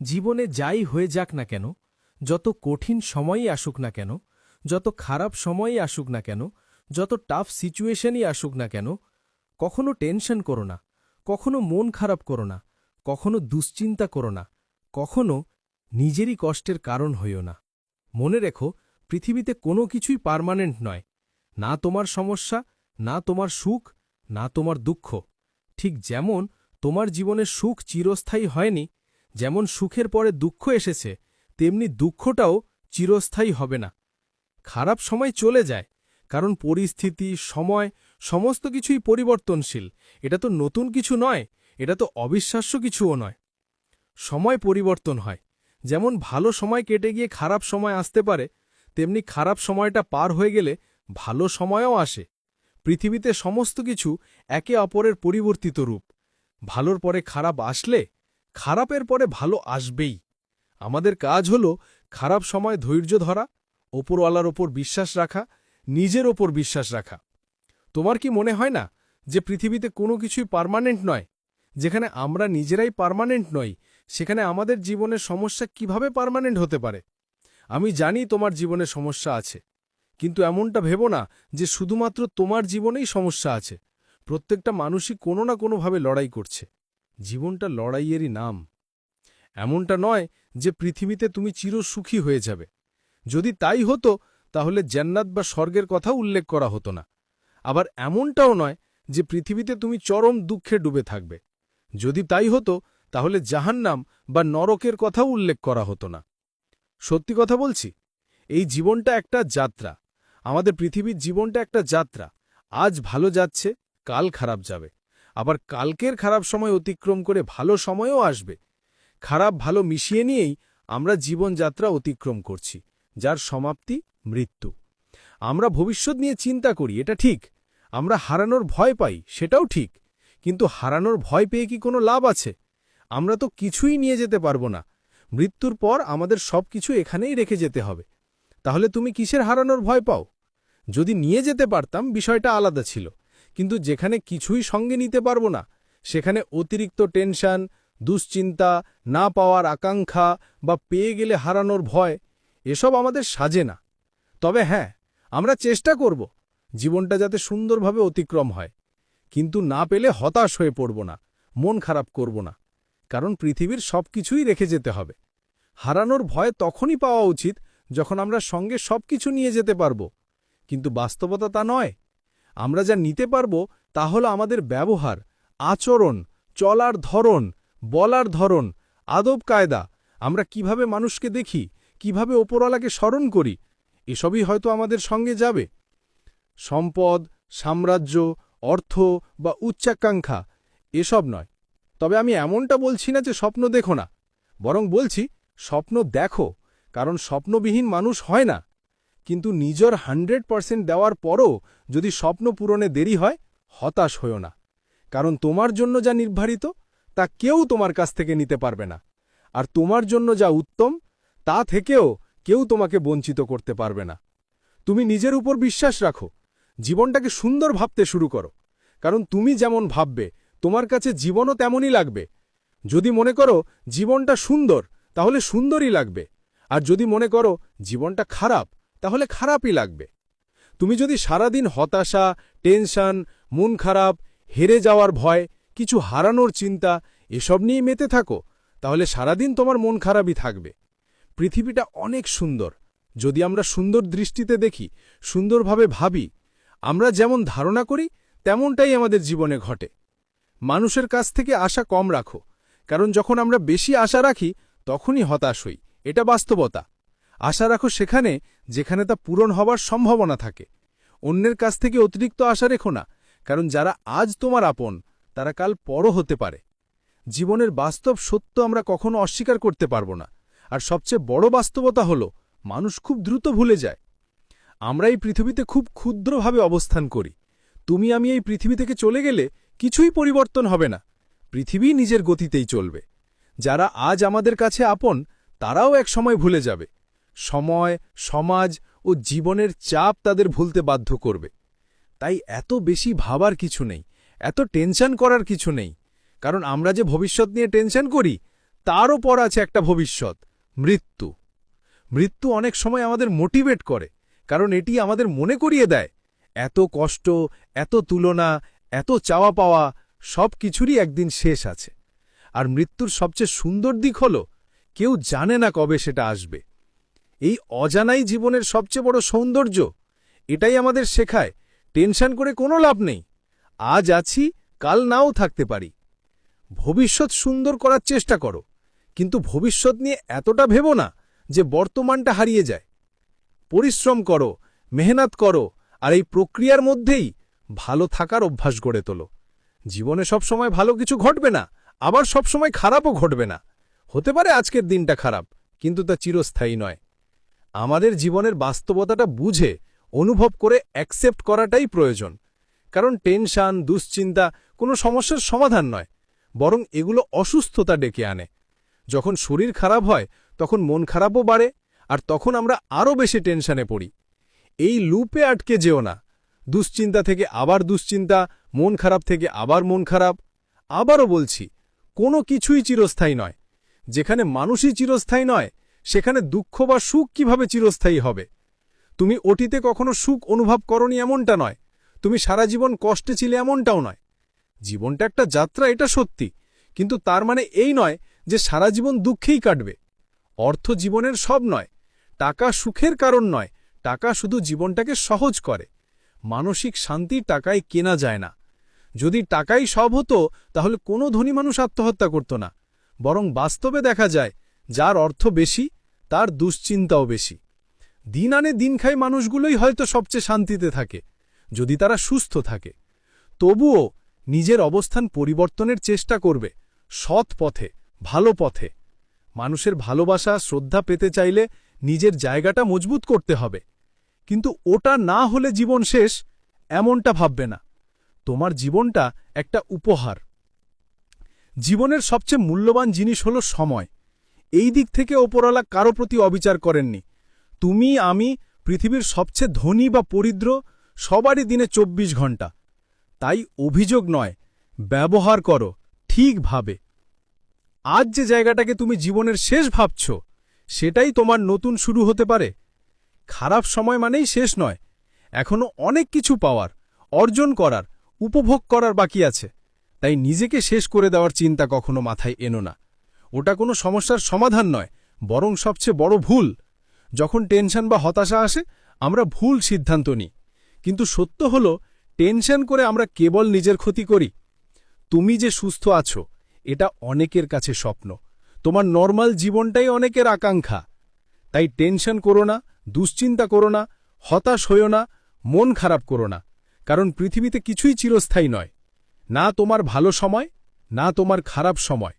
জীবনে যাই হয়ে যাক না কেন, যত কঠিন সময়ই আসুক না কেন, যত খারাপ সময়ই আসুক না কেন, যত টাফ সিচুয়েশনই আসুক না কেন, কখনো টেনশন করো না, কখনো মন খারাপ করো না, কখনো দুশ্চিন্তা করো না, কখনো নিজেরই কষ্টের কারণ হইও না। মনে রেখো, পৃথিবীতে কোনো কিছুই পার্মানেন্ট নয়। না তোমার সমস্যা, না তোমার সুখ, না তোমার দুঃখ। ঠিক যেমন তোমার জীবনের সুখ চিরস্থায়ী হয়নি, যেমন সুখের পরে দুঃখ এসেছে, তেমনি দুঃখটাও চিরস্থায়ী হবে না। খারাপ সময় চলে যায়, কারণ পরিস্থিতি, সময় সমস্ত কিছুই পরিবর্তনশীল। এটা তো নতুন কিছু নয়, এটা তো অবিশ্বাস্য কিছুও নয়। সময় পরিবর্তন হয়, যেমন ভালো সময় কেটে গিয়ে খারাপ সময় আসতে পারে, তেমনি খারাপ সময়টা পার হয়ে গেলে ভালো সময়ও আসে। পৃথিবীতে সমস্ত কিছু একে অপরের পরিবর্তিত রূপ। ভালোর পরে খারাপ আসলে খারাপের পরে ভালো আসবেই। আমাদের কাজ হল খারাপ সময় ধৈর্য ধরা, ওপরওয়ালার ওপর বিশ্বাস রাখা, নিজের ওপর বিশ্বাস রাখা। তোমার কি মনে হয় না যে পৃথিবীতে কোনো কিছুই পার্মানেন্ট নয়? যেখানে আমরা নিজেরাই পার্মানেন্ট নই, সেখানে আমাদের জীবনের সমস্যা কিভাবে পার্মানেন্ট হতে পারে? আমি জানি তোমার জীবনে সমস্যা আছে, কিন্তু এমনটা ভেবো না যে শুধুমাত্র তোমার জীবনেই সমস্যা আছে। প্রত্যেকটা মানুষই কোনো না কোনোভাবে লড়াই করছে। জীবনটা লড়াইয়েরই নাম। এমনটা নয় যে পৃথিবীতে তুমি চিরসুখী হয়ে যাবে। যদি তাই হতো, তাহলে জান্নাত বা স্বর্গের কথা উল্লেখ করা হতো না। আবার এমনটাও নয় যে পৃথিবীতে তুমি চরম দুঃখে ডুবে থাকবে। যদি তাই হতো, তাহলে জাহান্নাম বা নরকের কথাও উল্লেখ করা হতো না। সত্যি কথা বলছি, এই জীবনটা একটা যাত্রা। আমাদের পৃথিবীর জীবনটা একটা যাত্রা। আজ ভালো যাচ্ছে, কাল খারাপ যাবে। আবার কালকের খারাপ সময় অতিক্রম করে ভালো সময়ও আসবে। খারাপ ভালো মিশিয়ে নিয়েই আমরা জীবনযাত্রা অতিক্রম করছি, যার সমাপ্তি মৃত্যু। আমরা ভবিষ্যৎ নিয়ে চিন্তা করি, এটা ঠিক। আমরা হারানোর ভয় পাই, সেটাও ঠিক। কিন্তু হারানোর ভয় পেয়ে কি কোনো লাভ আছে? আমরা তো কিছুই নিয়ে যেতে পারবো না। মৃত্যুর পর আমাদের সবকিছু এখানেই রেখে যেতে হবে। তাহলে তুমি কিসের হারানোর ভয় পাও? যদি নিয়ে যেতে পারতাম, বিষয়টা আলাদা ছিল। কিন্তু যেখানে কিছুই সঙ্গে নিতে পারবো না, সেখানে অতিরিক্ত টেনশন, দুশ্চিন্তা, না পাওয়ার আকাঙ্ক্ষা বা পেয়ে গেলে হারানোর ভয়, এসব আমাদের সাজে না। তবে হ্যাঁ, আমরা চেষ্টা করব জীবনটা যাতে সুন্দরভাবে অতিক্রম হয়। কিন্তু না পেলে হতাশ হয়ে পড়ব না, মন খারাপ করব না। কারণ পৃথিবীর সবকিছুই রেখে যেতে হবে। হারানোর ভয় তখনই পাওয়া উচিত যখন আমরা সঙ্গে সবকিছু নিয়ে যেতে পারব। কিন্তু বাস্তবতা তা নয়। আমরা যা নিতে পারব তা হল আমাদের ব্যবহার, আচরণ, চলার ধরন, বলার ধরন, আদব কায়দা। আমরা কিভাবে মানুষকে দেখি, কিভাবে ওপরওয়ালাকে স্মরণ করি, এসবই হয়তো আমাদের সঙ্গে যাবে। সম্পদ, সাম্রাজ্য, অর্থ বা উচ্চাকাঙ্ক্ষা এসব নয়। তবে আমি এমনটা বলছি না যে স্বপ্ন দেখো না, বরং বলছি স্বপ্ন দেখো, কারণ স্বপ্নবিহীন মানুষ হয় না। কিন্তু নিজের 100% দেওয়ার পরও যদি স্বপ্ন পূরণে দেরি হয়, হতাশ হয়ো না। কারণ তোমার জন্য যা নির্ধারিত তা কেউ তোমার কাছ থেকে নিতে পারবে না। আর তোমার জন্য যা উত্তম, তা থেকেও কেউ তোমাকে বঞ্চিত করতে পারবে না। তুমি নিজের উপর বিশ্বাস রাখো, জীবনটাকে সুন্দর ভাবতে শুরু করো। কারণ তুমি যেমন ভাববে, তোমার কাছে জীবনও তেমনই লাগবে। যদি মনে করো জীবনটা সুন্দর, তাহলে সুন্দরই লাগবে। আর যদি মনে করো জীবনটা খারাপ, তাহলে খারাপই লাগবে। তুমি যদি সারাদিন হতাশা, টেনশন, মন খারাপ, হেরে যাওয়ার ভয়, কিছু হারানোর চিন্তা এসব নিয়ে মেতে থাকো, তাহলে সারাদিন তোমার মন খারাপই থাকবে। পৃথিবীটা অনেক সুন্দর যদি আমরা সুন্দর দৃষ্টিতে দেখি, সুন্দরভাবে ভাবি। আমরা যেমন ধারণা করি তেমনটাই আমাদের জীবনে ঘটে। মানুষের কাছ থেকে আশা কম রাখো, কারণ যখন আমরা বেশি আশা রাখি তখনই হতাশ হই। এটা বাস্তবতা। আশা রাখো সেখানে যেখানে তা পূরণ হবার সম্ভাবনা থাকে। অন্যের কাছ থেকে অতিরিক্ত আশা রেখো না, কারণ যারা আজ তোমার আপন, তারা কাল পরও হতে পারে। জীবনের বাস্তব সত্য আমরা কখনো অস্বীকার করতে পারব না। আর সবচেয়ে বড় বাস্তবতা হল, মানুষ খুব দ্রুত ভুলে যায়। আমরা এই পৃথিবীতে খুব ক্ষুদ্রভাবে অবস্থান করি। তুমি আমি এই পৃথিবী থেকে চলে গেলে কিছুই পরিবর্তন হবে না। পৃথিবী নিজের গতিতেই চলবে। যারা আজ আমাদের কাছে আপন, তারাও এক সময় ভুলে যাবে। সময়, সমাজ ও জীবনের চাপ তাদের ভুলতে বাধ্য করবে। তাই এত বেশি ভাবার কিছু নেই, এত টেনশন করার কিছু নেই। কারণ আমরা যে ভবিষ্যৎ নিয়ে টেনশন করি, তারও পর আছে একটা ভবিষ্যৎ, মৃত্যু। মৃত্যু অনেক সময় আমাদের মোটিভেট করে, কারণ এটি আমাদের মনে করিয়ে দেয় এত কষ্ট, এত তুলনা, এত চাওয়া পাওয়া সব কিছুরই একদিন শেষ আছে। আর মৃত্যুর সবচেয়ে সুন্দর দিক হল কেউ জানে না কবে সেটা আসবে। এই অজানাই জীবনের সবচেয়ে বড় সৌন্দর্য। এটাই আমাদের শেখায় টেনশন করে কোনো লাভ নেই। আজ আছি, কাল নাও থাকতে পারি। ভবিষ্যৎ সুন্দর করার চেষ্টা করো, কিন্তু ভবিষ্যৎ নিয়ে এতটা ভেবো না যে বর্তমানটা হারিয়ে যায়। পরিশ্রম করো, মেহনত করো, আর এই প্রক্রিয়ার মধ্যেই ভালো থাকার অভ্যাস গড়ে তোলো। জীবনে সবসময় ভালো কিছু ঘটবে না, আবার সবসময় খারাপও ঘটবে না। হতে পারে আজকের দিনটা খারাপ, কিন্তু তা চিরস্থায়ী নয়। আমাদের জীবনের বাস্তবতাটা বুঝে, অনুভব করে অ্যাকসেপ্ট করাটাই প্রয়োজন। কারণ টেনশন, দুশ্চিন্তা কোনো সমস্যার সমাধান নয়, বরং এগুলো অসুস্থতা ডেকে আনে। যখন শরীর খারাপ হয় তখন মন খারাপও বাড়ে, আর তখন আমরা আরও বেশি টেনশনে পড়ি। এই লুপে আটকে যেও না। দুশ্চিন্তা থেকে আবার দুশ্চিন্তা, মন খারাপ থেকে আবার মন খারাপ। আবারও বলছি, কোনো কিছুই চিরস্থায়ী নয়। যেখানে মানুষই চিরস্থায়ী নয়, সেখানে দুঃখ বা সুখ কিভাবে চিরস্থায়ী হবে? তুমি অতীতে কখনো সুখ অনুভব করনি এমনটা নয়, তুমি সারা জীবন কষ্টে ছিলে এমনটাও নয়। জীবনটা একটা যাত্রা, এটা সত্যি, কিন্তু তার মানে এই নয় যে সারা জীবন দুঃখেই কাটবে। অর্থ জীবনের সব নয়, টাকা সুখের কারণ নয়, টাকা শুধু জীবনটাকে সহজ করে। মানসিক শান্তি টাকায় কেনা যায় না। যদি টাকাই সব হতো তাহলে কোনো ধনী মানুষ আত্মহত্যা করত না। বরং বাস্তবে দেখা যায় যার অর্থ বেশি তার দুশ্চিন্তাও বেশি। দিন আনে দিন খায় মানুষগুলোই হয়তো সবচেয়ে শান্তিতে থাকে, যদি তারা সুস্থ থাকে। তবুও নিজের অবস্থান পরিবর্তনের চেষ্টা করবে, সৎ পথে, ভালো পথে। মানুষের ভালোবাসা, শ্রদ্ধা পেতে চাইলে নিজের জায়গাটা মজবুত করতে হবে। কিন্তু ওটা না হলে জীবন শেষ, এমনটা ভাববে না। তোমার জীবনটা একটা উপহার। জীবনের সবচেয়ে মূল্যবান জিনিস হল সময়। এই দিক থেকে ওপরওয়ালা কারো প্রতি অবিচার করেননি। তুমি, আমি, পৃথিবীর সবচেয়ে ধনী বা দরিদ্র সবারই দিনে ২৪ ঘন্টা। তাই অভিযোগ নয়, ব্যবহার করো ঠিকভাবে। আজ যে জায়গাটাকে তুমি জীবনের শেষ ভাবছ, সেটাই তোমার নতুন শুরু হতে পারে। খারাপ সময় মানেই শেষ নয়, এখনো অনেক কিছু পাওয়ার, অর্জন করার, উপভোগ করার বাকি আছে। তাই নিজেকে শেষ করে দেওয়ার চিন্তা কখনো মাথায় এনো না। ওটা কোনো সমস্যার সমাধান নয়, বরং সবচেয়ে বড় ভুল। যখন টেনশন বা হতাশা আসে, আমরা ভুল সিদ্ধান্ত নিই। কিন্তু সত্য হল, টেনশন করে আমরা কেবল নিজের ক্ষতি করি। তুমি যে সুস্থ আছো, এটা অনেকের কাছে স্বপ্ন। তোমার নরমাল জীবনটাই অনেকের আকাঙ্ক্ষা। তাই টেনশন করো না, দুশ্চিন্তা করো না, হতাশ হইও না, মন খারাপ করো না। কারণ পৃথিবীতে কিছুই চিরস্থায়ী নয়। না তোমার ভালো সময়, না তোমার খারাপ সময়।